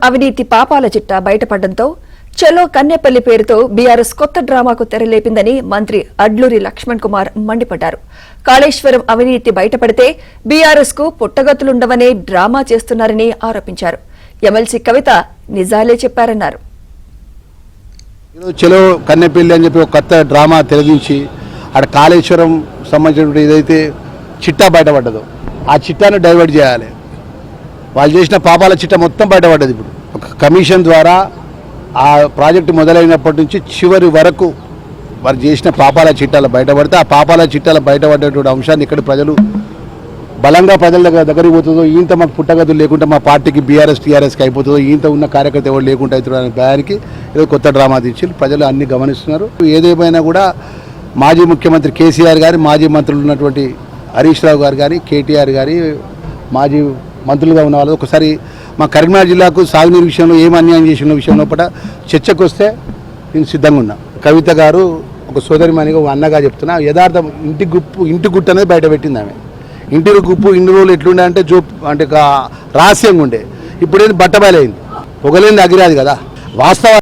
అవినీతి పాపాల చిట్టా బయటపడడంతో చలో కన్నెపల్లి పేరుతో బీఆర్ఎస్ కొత్త డ్రామాకు తెరలేపిందని మంత్రి అడ్లూరి లక్ష్మణ్ కుమార్ మండిపడ్డారు. కాళేశ్వరం అవినీతి బయటపడితే బీఆర్ఎస్ కు పుట్టగతులుండవనే డ్రామా చేస్తున్నారని ఆరోపించారు. ఎమ్మెల్సీ కవిత నిజాలే చెప్పారన్నారు. చలో కన్నెపల్లి అని చెప్పి ఒక కొత్త డ్రామా తెరదించి అక్కడ కాళేశ్వరం సంబంధించిన ఏదైతే చిట్టా బయటపడ్డదో ఆ చిట్టాను డైవర్ట్ చేయాలి. వాళ్ళు చేసిన పాపాల చిట్టా మొత్తం బయటపడ్డది. ఇప్పుడు ఒక కమిషన్ ద్వారా ఆ ప్రాజెక్టు మొదలైనప్పటి నుంచి చివరి వరకు వారు చేసిన పాపాల చిట్టాలు బయటపడితే ఆ పాపాల చిట్టాలు బయటపడేటువంటి అంశాన్ని ఇక్కడ ప్రజలు బలంగా ప్రజల దగ్గరికి పోతుందో, ఈంత మాకు పుట్టగదులు లేకుండా మా పార్టీకి టీఆర్ఎస్కి అయిపోతుందో, ఈంత ఉన్న కార్యకర్త ఎవరు లేకుండా అవుతుందో అనే భయానికి ఏదో కొత్త డ్రామా తీసి ప్రజలు అన్ని గమనిస్తున్నారు. ఏదేమైనా కూడా మాజీ ముఖ్యమంత్రి కేసీఆర్ గారి, మాజీ మంత్రులు ఉన్నటువంటి హరీష్ రావు గారు కానీ, కేటీఆర్ గారి, మాజీ మంత్రులుగా ఉన్న వాళ్ళు ఒకసారి మా కరీంనగర్ జిల్లాకు సాగునీరు విషయంలో ఏం అన్యాయం చేసిన విషయంలో కూడా చర్చకు వస్తే నేను సిద్ధంగా ఉన్నా. కవిత గారు ఒక సోదరిమణిగా ఒక అన్నగా చెప్తున్నా, యథార్థం ఇంటి గుట్టు అనేది బయట పెట్టింది ఆమె. ఇంటి గుప్పు ఇన్ని రోజులు ఎట్లుండే అంటే రహస్యంగా ఉండే, ఇప్పుడు ఏంది బట్టబయలైంది. పొగలేంది అగిరాది కదా వాస్తవ